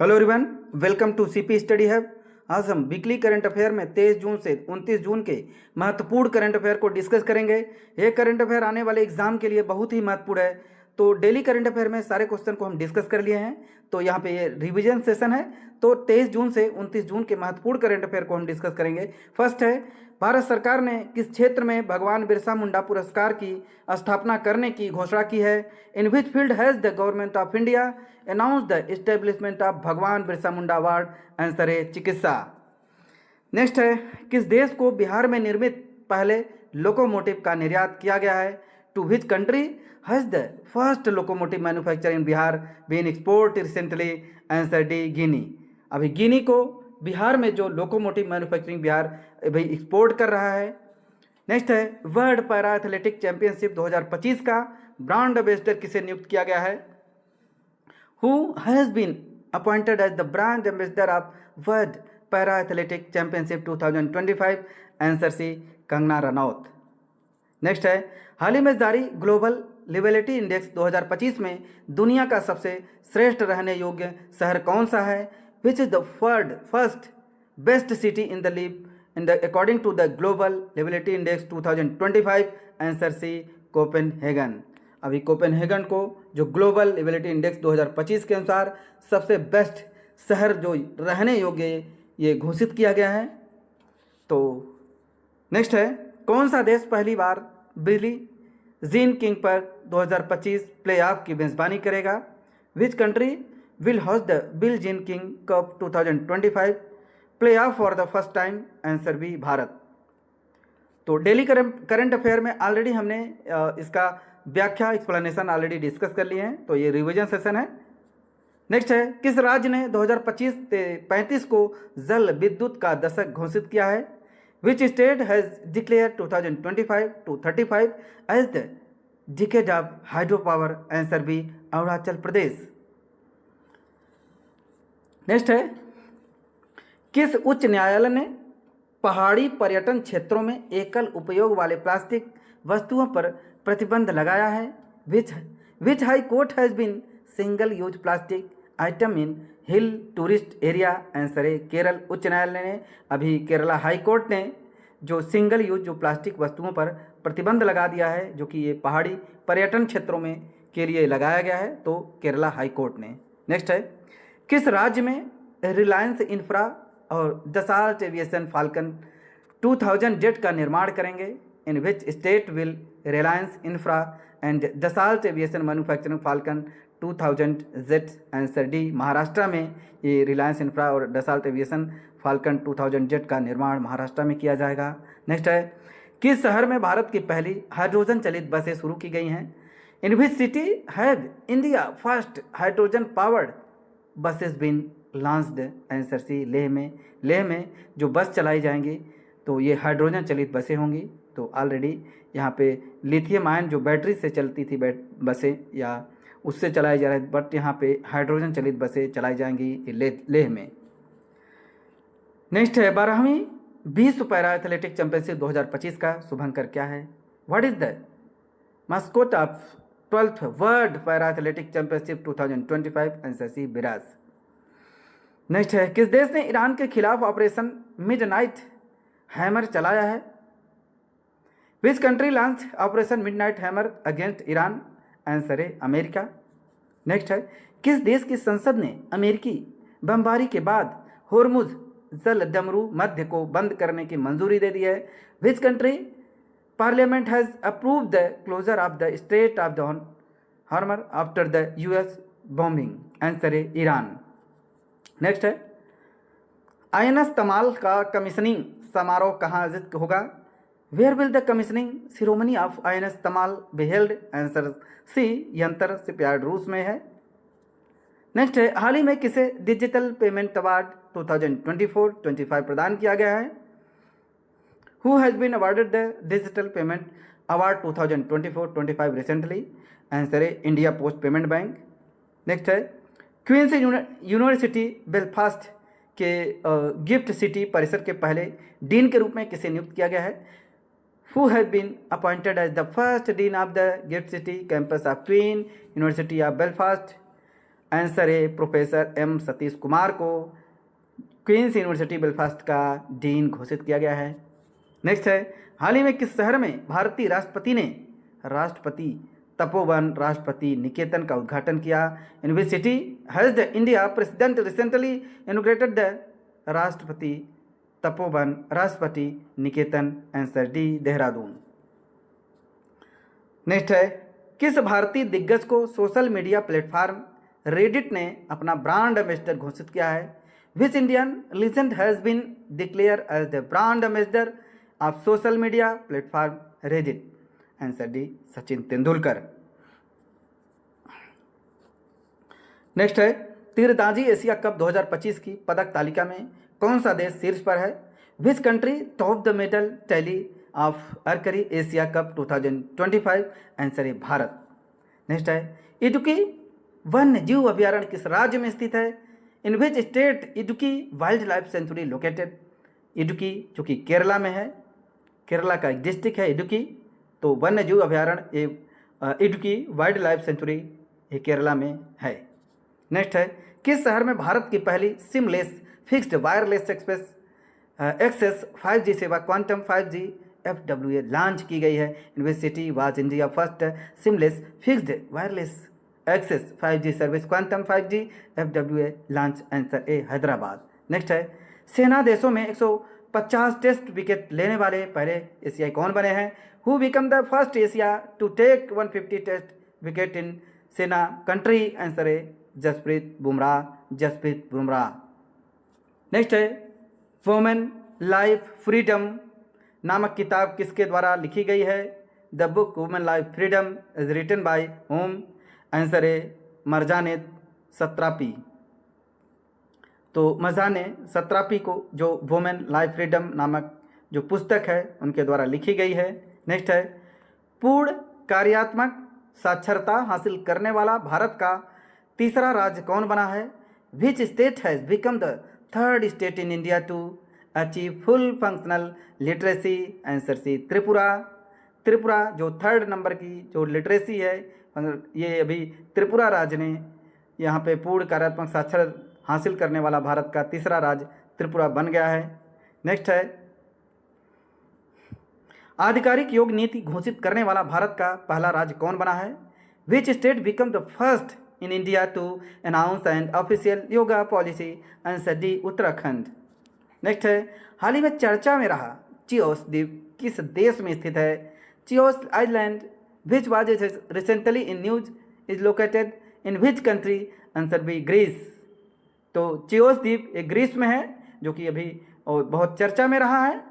Hello everyone, welcome to CP study hub. आज हम weekly current affair में 23 जून से 29 जून के महत्वपूर्ण करंट अफेयर को डिस्कस करेंगे। ये करंट अफेयर आने वाले एग्जाम के लिए बहुत ही महत्वपूर्ण है। तो डेली करंट अफेयर में सारे क्वेश्चन को हम डिस्कस कर लिए हैं। तो यहाँ पे ये रिवीजन सेशन है। तो 23 जून से 29 जून के महत्वपूर्ण करंट अफेयर को हम डिस्कस करेंगे। फर्स्ट है, भारत सरकार ने किस क्षेत्र में भगवान बिरसा मुंडा पुरस्कार की स्थापना करने की घोषणा की है? In which field has the government of India announce the establishment of Bhagwan Birsa Munda award? Answer है चिकित्सा। नेक्स्ट है, किस देश को बिहार में निर्मित पहले लोकोमोटिव का निर्यात किया गया है? To which country has the first locomotive manufacture in Bihar been export recently? Answer D Guinea. अभी गिनी को बिहार में जो लोकोमोटिव मैन्युफैक्चरिंग बिहार भाई एक्सपोर्ट कर रहा है। नेक्स्ट है, वर्ल्ड पैरा एथलेटिक चैंपियनशिप 2025 का ब्रांड एम्बेसडर किसे नियुक्त किया गया है? Who has been appointed as the brand ambassador of world para athletic championship 2025? Answer C, Kangana Ranaut. Next है, हाल ही में जारी ग्लोबल लिवेलिटी इंडेक्स 2025 में दुनिया का सबसे श्रेष्ठ रहने योग्य शहर कौन सा है? Which is the first best city in the live in the according to the global liveability index 2025? Answer C, Copenhagen. अभी कोपेनहेगन को जो ग्लोबल लिवेलिटी इंडेक्स 2025 के अनुसार सबसे बेस्ट शहर जो रहने योग्य ये घोषित किया गया है। तो नेक्स्ट है, कौन सा देश पहली बार बिली जीन किंग पर 2025 प्लेऑफ की मेजबानी करेगा? Which country will host the Billie Jean King cup 2025 playoff for the first time? Answer B, Bharat. तो डेली करंट अफेयर में ऑलरेडी हमने इसका व्याख्या एक्सप्लेनेशन ऑलरेडी डिस्कस कर लिए हैं। तो ये रिवीजन सेशन है। नेक्स्ट है, किस राज्य ने 2025 से 35 को जल विद्युत का दशक घोषित किया है? Which state has declare 2025 to 35 as the decade of hydro power? Answer B, Arunachal Pradesh. Next है, किस उच्च न्यायालय ने पहाड़ी पर्यटन क्षेत्रों में एकल उपयोग वाले प्लास्टिक वस्तुओं पर प्रतिबंध लगाया है? Which high court has been single use plastic item in hill tourist area? Answer है, केरल उच्च न्यायालय ने। अभी केरला हाई कोर्ट ने जो सिंगल यूज जो प्लास्टिक वस्तुओं पर प्रतिबंध लगा दिया है, जो कि ये पहाड़ी पर्यटन क्षेत्रों में के लिए लगाया गया है, तो केरला हाई कोर्ट ने। नेक्स्ट है, किस राज्य में रिलायंस इंफ्रा और दसाल्ट एविएशन फाल्कन 2000 जेट का निर्माण करेंगे? In which state will Reliance Infra and Dassault Aviation manufacturing Falcon 2000 jet? Answer D, Maharashtra में ये रिलायंस इंफ्रा और दसाल्ट एविएशन फाल्कन 2000 जेट का निर्माण महाराष्ट्र में किया जाएगा। नेक्स्ट है, किस शहर में भारत की पहली हाइड्रोजन चलित बसें शुरू की गई हैं? In which city have India first hydrogen powered buses been launched? Answer C, Leh में। लेह में जो बस चलाई जाएंगी तो ये हाइड्रोजन चलित बसें होंगी। तो ऑलरेडी यहाँ पे लिथियम आयन जो बैटरी से चलती थी बसें या उससे चलाई जा रही है, बट यहाँ पे हाइड्रोजन चलित बसें चलाई जाएंगी लेह में। नेक्स्ट है, 12वीं विश्व पैरा एथलेटिक चैंपियनशिप 2025 का शुभंकर क्या है? What is the mascot of 12th world para athletic championship 2025? Answer C, Biraj. Next है, किस देश ने ईरान के खिलाफ ऑपरेशन मिडनाइट हैमर चलाया है? Which country launch operation midnight hammer against Iran? Answer है, अमेरिका। नेक्स्ट है, किस देश की संसद ने अमेरिकी बमबारी के बाद होर्मुज जल डमरू मध्य को बंद करने की मंजूरी दे दी है? Which country parliament has approved the closure of the strait of the Hormuz after the US bombing? Answer है, ईरान। नेक्स्ट है, आईएनएस तमाल का कमीशनिंग समारोह कहाँ आयोजित होगा? Where will the commissioning ceremony of INS Tamal be held? Answer C, Yantar shipyard रूस में है। नेक्स्ट है, हाल ही में किसे डिजिटल पेमेंट अवार्ड 2024-25 प्रदान किया गया है? Who has been awarded the digital payment award 2024-25 recently? Answer है, India Post Payment Bank. Next है, क्वींस यूनिवर्सिटी बेलफास्ट के गिफ्ट सिटी परिसर के पहले डीन के रूप में किसे नियुक्त किया गया है? Who have been appointed as the first dean of the GIFT City campus of Queen University of Belfast? Answer A professor M Satish Kumar को क्वींस यूनिवर्सिटी बेलफास्ट का डीन घोषित किया गया है। नेक्स्ट है, हाल ही में किस शहर में भारतीय राष्ट्रपति ने राष्ट्रपति तपोवन राष्ट्रपति निकेतन का उद्घाटन किया? In which city has the India president recently inaugurated the Rashtrapati Tapovan Rashtrapati Niketan? Answer D Dehradun. Next है, किस भारतीय दिग्गज को सोशल मीडिया प्लेटफॉर्म रेडिट ने अपना ब्रांड एम्बेसडर घोषित किया है? Which Indian legend has been declare as the brand ambassador of social media platform Reddit? Answer D Sachin Tendulkar. Next है, तीरंदाजी एशिया कप 2025 की पदक तालिका में कौन सा देश शीर्ष पर है? Which country top the medal tally of archery Asia cup 2025? Answer है भारत। नेक्स्ट है, इडुक्की वन्य जीव अभ्यारण्य किस राज्य में स्थित है? In which state Idukki wildlife sanctuary located? Idukki जो कि केरला में है, केरला का एक डिस्ट्रिक्ट है इडुक्की, तो वन्य जीव अभ्यारण्य इडुक्की वाइल्ड लाइफ सेंचुरी ये केरला में है। नेक्स्ट है, किस शहर में भारत की पहली seamless fixed wireless access 5G सेवा क्वांटम 5G FWA लॉन्च की गई है? In which city was India first seamless fixed wireless access 5G service quantum 5G FWA launch? Answer A Hyderabad. Next है, सेना देशों में 150 टेस्ट विकेट लेने वाले पहले एशियाई कौन बने हैं? Who become the first Asia to take 150 test wicket in SENA country? Answer A Jasprit Bumrah. Next है, वुमेन लाइफ फ्रीडम नामक किताब किसके द्वारा लिखी गई है? The book women life freedom is written by whom? Answer A Marjane Satrapi. तो Marjane सत्रापी को जो वुमेन लाइफ फ्रीडम नामक जो पुस्तक है उनके द्वारा लिखी गई है। नेक्स्ट है, पूर्ण कार्यात्मक साक्षरता हासिल करने वाला भारत का तीसरा राज्य कौन बना है? Which state has become the third state in India to achieve full functional literacy? Answer C Tripura जो थर्ड नंबर की जो लिटरेसी है, ये अभी त्रिपुरा राज्य ने यहाँ पे पूर्ण कार्यात्मक साक्षर हासिल करने वाला भारत का तीसरा राज्य त्रिपुरा बन गया है। नेक्स्ट है, आधिकारिक योग नीति घोषित करने वाला भारत का पहला राज्य कौन बना है? Which state become the first in India to announce and official yoga policy? Answer D Uttarakhand. Next है, हाल ही में चर्चा में रहा चियोस द्वीप किस देश में स्थित है? Chios island which was recently in news is located in which country? Answer B Greece. तो चियोस द्वीप एक ग्रीस में है जो कि अभी बहुत चर्चा में रहा है।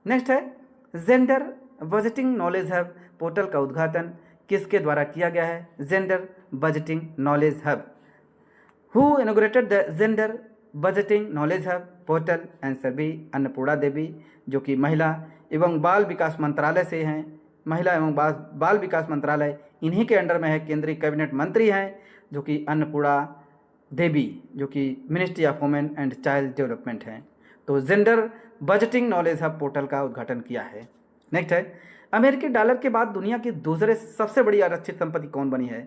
नेक्स्ट है, gender budgeting knowledge hub portal का उद्घाटन किसके द्वारा किया गया है? Gender budgeting knowledge hub. Who inaugurated the gender budgeting knowledge hub portal? Answer B Annapurna Devi जो कि महिला एवं बाल विकास मंत्रालय से हैं। महिला एवं बाल विकास मंत्रालय इन्हीं के अंडर में है, केंद्रीय कैबिनेट मंत्री हैं जो कि अन्नपूर्णा देवी जो कि ministry of women and child development हैं। तो gender budgeting knowledge hub portal का उद्घाटन किया है। नेक्स्ट है, अमेरिकी डॉलर के बाद दुनिया की दूसरे सबसे बड़ी आरक्षित संपत्ति कौन बनी है?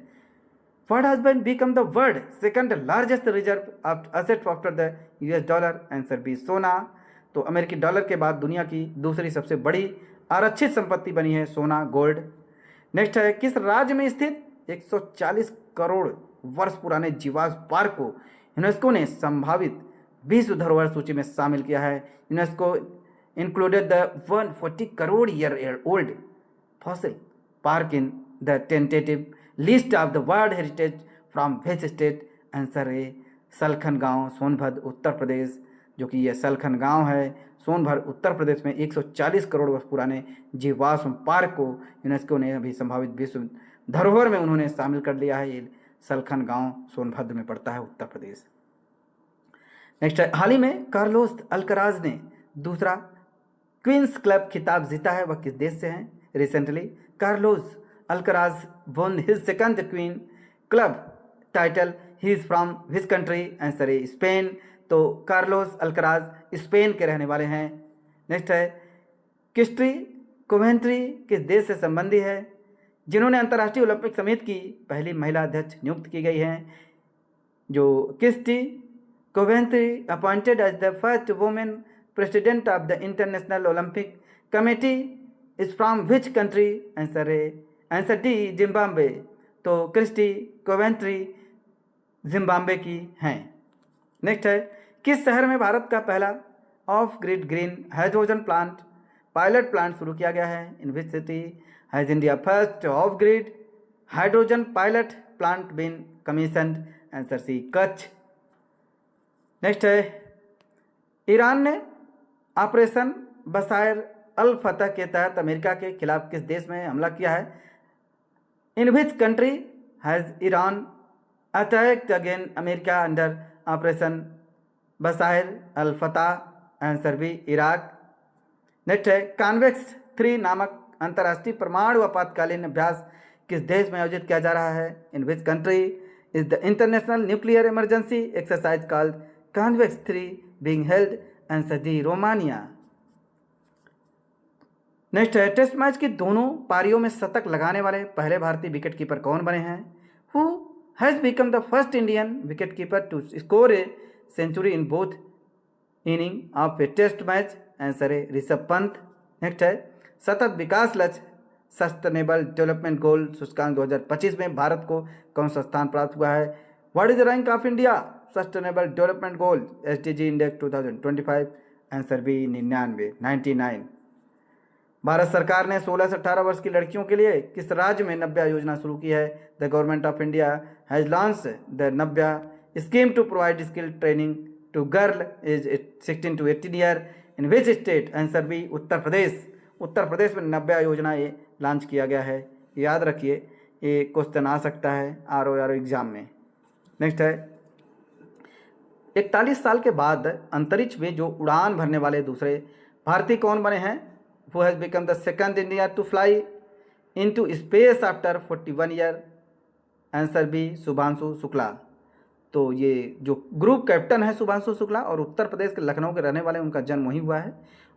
What has been become the world second largest reserve of asset after the US dollar? Answer B सोना। तो अमेरिकी डॉलर के बाद दुनिया की दूसरी सबसे बड़ी आरक्षित संपत्ति बनी है सोना, गोल्ड। नेक्स्ट है, किस राज्य में स्थित 140 करोड़ वर्ष पुराने जीवाश्म पार्क को यूनेस्को ने संभावित विश्व धरोहर सूची में शामिल किया है? UNESCO included the 140 crore year old fossil park in the tentative list of the World Heritage from which state? Answer है सलखन गांव, सोनभद्र, उत्तर प्रदेश जो कि यह सलखन गांव है सोनभद्र उत्तर प्रदेश में 140 करोड़ वर्ष पुराने जीवाश्म पार्क को यूनेस्को ने अभी संभावित विश्व धरोहर में उन्होंने शामिल कर लिया है। ये सलखन गांव सोनभद्र में पड़ता है, उत्तर प्रदेश। नेक्स्ट है, हाल ही में कार्लोस अल्कराज ने दूसरा क्वींस क्लब खिताब जीता है, वह किस देश से हैं? Recently Carlos Alcaraz won his second queen club title. He is from which country? Answer है स्पेन। तो कार्लोस अल्कराज स्पेन के रहने वाले हैं। नेक्स्ट है, क्रिस्टी कोवेंट्री किस देश से संबंधी है जिन्होंने अंतर्राष्ट्रीय ओलंपिक समिति की पहली महिला अध्यक्ष नियुक्त की गई हैं? जो Kirsty Coventry appointed as the first women president of the International Olympic Committee is from which country? Answer D Zimbabwe. तो क्रिस्टी कोवेंट्री जिम्बाब्वे की हैं। नेक्स्ट है, किस शहर में भारत का पहला off grid green hydrogen plant pilot plant शुरू किया गया है? In which city has India first off grid hydrogen pilot plant been commissioned? Answer C Kutch. Next है, ईरान ने ऑपरेशन बसायर अल फतह के तहत अमेरिका के खिलाफ किस देश में हमला किया है? In which country has Iran attacked again America under operation Basayer al Fath? Answer B Iraq. Next है, कॉन्वेक्स 3 नामक अंतर्राष्ट्रीय परमाणु आपातकालीन अभ्यास किस देश में आयोजित किया जा रहा है? In which country is the international nuclear emergency exercise called Convex 3 being held? Answer D Romania. Next है, टेस्ट मैच की दोनों पारियों में शतक लगाने वाले पहले भारतीय विकेट कीपर कौन बने हैं? Who has become the first Indian wicket keeper to score a century in both inning of a test match? Answer है ऋषभ पंत। नेक्स्ट है, सतत विकास लक्ष्य सस्टेनेबल डेवलपमेंट गोल सूचकांक 2025 में भारत को कौन सा स्थान प्राप्त हुआ है? What is the rank of India sustainable development goal SDG index 2025? Answer B 99। Bharat सरकार ने 16 से 18 वर्ष की लड़कियों के लिए किस राज्य में नव्या योजना शुरू की है? The government of India has launch the Navya scheme to provide skill training to girl age 16 to 18 year in which state? Answer B Uttar Pradesh. Uttar Pradesh में नव्या योजना ये लॉन्च किया गया है। याद रखिए, ये क्वेश्चन आ सकता है आर एग्जाम में। नेक्स्ट है, 41 साल के बाद अंतरिक्ष में जो उड़ान भरने वाले दूसरे भारतीय कौन बने हैं? Who has become the second India to fly into space after 41 year? Answer B Shubhanshu Shukla. तो ये जो ग्रुप कैप्टन है शुभांशु शुक्ला और उत्तर प्रदेश के लखनऊ के रहने वाले, उनका जन्म वहीं हुआ है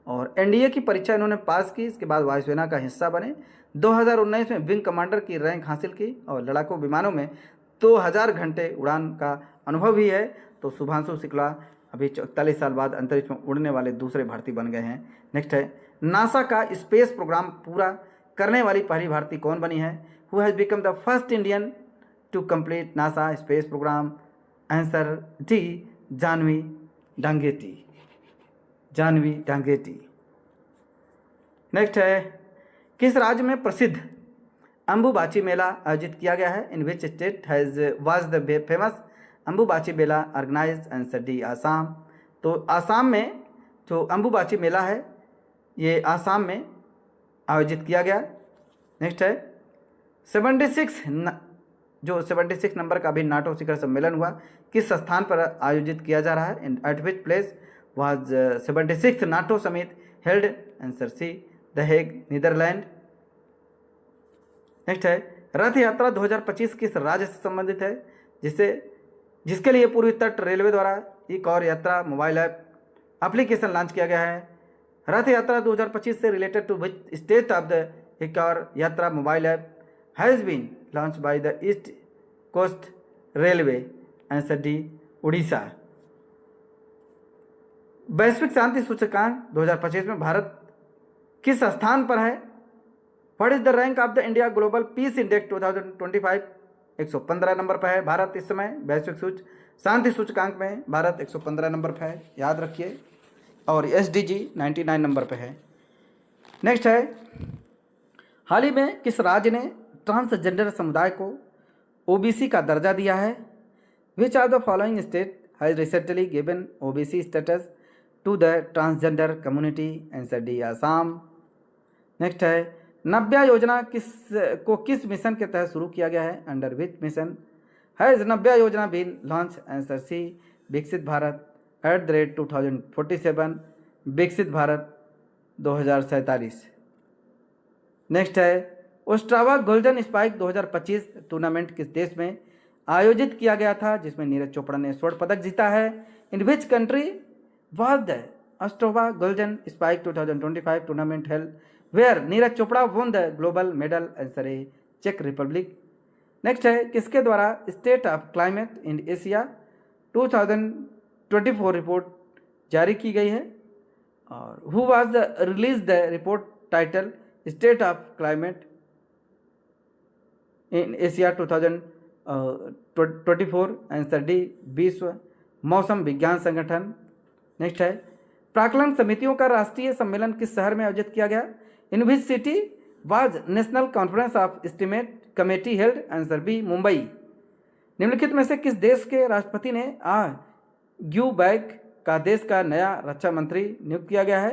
और एनडीए की परीक्षा इन्होंने पास की। इसके बाद वायुसेना का हिस्सा बने। 2019 में विंग कमांडर की रैंक हासिल की और लड़ाकू विमानों में 2000 घंटे उड़ान का अनुभव भी है। तो शुभांशु शुक्ला अभी 41 साल बाद अंतरिक्ष में उड़ने वाले दूसरे भारतीय बन गए हैं। नेक्स्ट है, नासा का स्पेस प्रोग्राम पूरा करने वाली पहली भारतीय कौन बनी है? Who has become the first Indian to complete NASA space program? Answer D Jahnavi Dangeti. Next है, किस राज्य में प्रसिद्ध अंबुबाची मेला आयोजित किया गया है? In which state has was the famous Ambubachi Mela organize? Answer D Assam. तो आसाम में जो अंबुबाची मेला है ये आसाम में आयोजित किया गया। नेक्स्ट है, 76 नंबर का भी नाटो शिखर सम्मेलन हुआ किस स्थान पर आयोजित किया जा रहा है? In at which place was 76 NATO summit held? Answer C the Hague Netherland. Next है, रथ यात्रा 2025 किस राज्य से संबंधित है जिसके लिए पूर्वी तट रेलवे द्वारा एक और यात्रा मोबाइल ऐप एप्लीकेशन लॉन्च किया गया है? रथ यात्रा 2025 से related to which state of the एक और यात्रा mobile app has been launch by the East Coast Railway? Answer D Odisha. वैश्विक शांति सूचकांक 2025 में भारत किस स्थान पर है? What is the rank of the India global peace index 2025? 115 number पर है भारत इस समय। वैश्विक शांति सूचकांक में भारत 115 नंबर पर है, याद रखिए। और एसडीजी 99 नंबर पे है। नेक्स्ट है, हाल ही में किस राज्य ने ट्रांसजेंडर समुदाय को ओबीसी का दर्जा दिया है? Which are the following state has recently given OBC status to the transgender community? Answer D Assam. Next है, नव्या योजना किस मिशन के तहत शुरू किया गया है? अंडर विच मिशन हैज नव्या योजना बीन लॉन्च? आंसर सी विकसित भारत @2047 विकसित भारत 2047। नेक्स्ट है, ओस्ट्रावा गोल्डन स्पाइक 2025 टूर्नामेंट किस देश में आयोजित किया गया था जिसमें नीरज चोपड़ा ने स्वर्ण पदक जीता है? In which country was the Ostrava golden spike 2025 tournament held where Neeraj Chopra won the global medal? Answer A चेक रिपब्लिक। नेक्स्ट है, किसके द्वारा state of climate in Asia 2024 report जारी की गई है। और who was the release the report title state of climate in Asia 2024, answer D विश्व मौसम विज्ञान संगठन। नेक्स्ट है, प्राक्कलन समितियों का राष्ट्रीय सम्मेलन किस शहर में आयोजित किया गया? In which city was national conference of estimate committee held? Answer B Mumbai. निम्नलिखित में से किस देश के राष्ट्रपति ने ग्यू बैग का देश का नया रक्षा मंत्री नियुक्त किया गया है?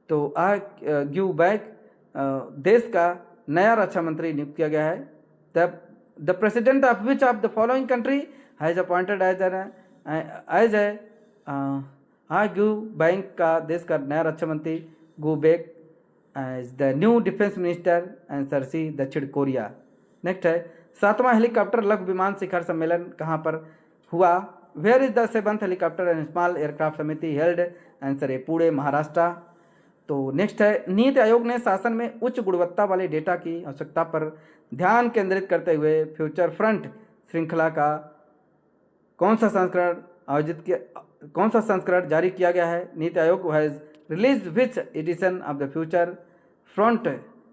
तो ग्यू बैग देश का नया रक्षा मंत्री नियुक्त किया गया है। The president of which of the following country has appointed as a Gyu Back का देश का नया रक्षा मंत्री Gyu Back as the new defence minister? Answer C दक्षिण कोरिया। नेक्स्ट है, 7वां हेलीकॉप्टर लघु विमान शिखर सम्मेलन कहाँ पर हुआ? Where is the 7th helicopter and small aircraft summit held? Answer है पुणे महाराष्ट्र। तो नेक्स्ट है, नीति आयोग ने शासन में उच्च गुणवत्ता वाले डेटा की आवश्यकता पर ध्यान केंद्रित करते हुए फ्यूचर फ्रंट श्रृंखला का कौन सा संस्करण जारी किया गया है? NITI Aayog has release which edition of the future front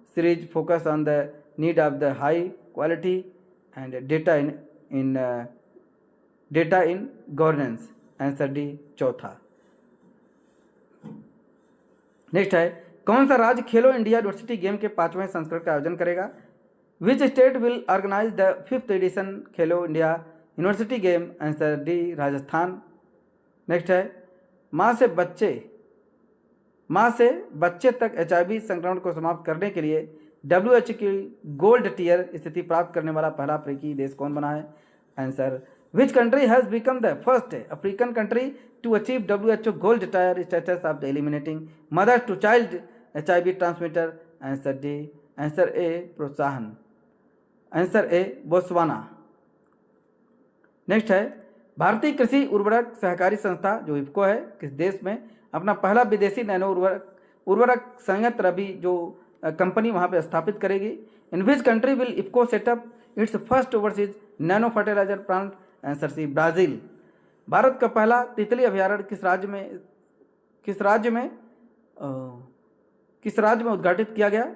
series focus on the need of the high quality and data in governance? Answer D चौथा। नेक्स्ट है, कौन सा राज्य खेलो इंडिया यूनिवर्सिटी गेम के 5वें संस्करण का आयोजन करेगा? Which state will organise the 5th edition Khelo India university game? Answer D Rajasthan. Next है, माँ से बच्चे तक HIV संक्रमण को समाप्त करने के लिए WHO की गोल्ड टियर स्थिति प्राप्त करने वाला पहला अफ्रीकी देश कौन बना है? Answer, which country has become the first African country to achieve WHO gold tier status of the eliminating mother to child HIV transmitter? Answer D, answer A प्रोत्साहन, आंसर ए बोत्सवाना। नेक्स्ट है, भारतीय कृषि उर्वरक सहकारी संस्था जो इफ्को है किस देश में अपना पहला विदेशी नैनो उर्वरक संयंत्र अभी जो कंपनी वहाँ पे स्थापित करेगी? In which country will IFFCO set up its first overseas nano fertiliser plant? Answer C Brazil. Bharat का पहला तितली अभयारण्य किस राज्य में उद्घाटित किया गया?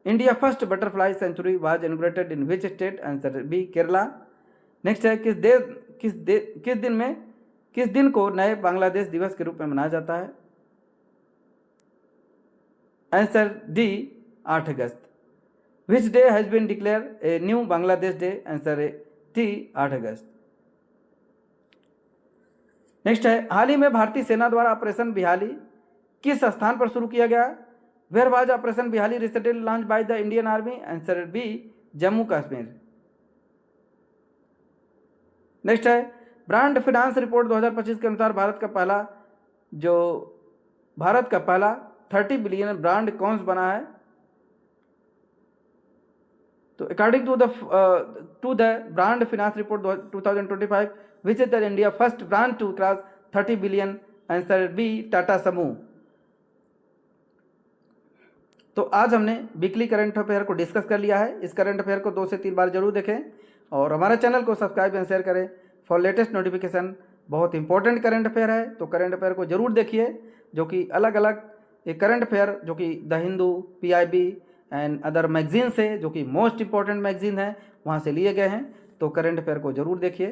India first butterfly sanctuary was inaugurated in which state? Answer B Kerala. Next है, किस दिन को नए बांग्लादेश दिवस के रूप में मनाया जाता है? Answer D 8 August. Which day has been declare a new Bangladesh day? Answer D 8 August. Next है, हाल ही में भारतीय सेना द्वारा ऑपरेशन बिहाली किस स्थान पर शुरू किया गया? Where was operation Bihali recently launched by the Indian army? Answer B Jammu Kashmir. Next है, ब्रांड फाइनेंस रिपोर्ट 2025 के अनुसार भारत का पहला 30 बिलियन ब्रांड कौन बना है? तो according to the brand finance report 2025 which is the India first brand to cross 30 billion? Answer B Tata समूह। तो आज हमने वीकली करंट अफेयर को डिस्कस कर लिया है। इस करंट अफेयर को 2 से 3 बार जरूर देखें और हमारे चैनल को सब्सक्राइब एंड शेयर करें फॉर लेटेस्ट नोटिफिकेशन। बहुत इंपॉर्टेंट करंट अफेयर है, तो करंट अफेयर को जरूर देखिए, जो कि अलग अलग एक करंट अफेयर जो कि the Hindu, PIB and other magazine से, जो कि मोस्ट इंपॉर्टेंट मैगजीन है, वहाँ से लिए गए हैं। तो करंट अफेयर को जरूर देखिए।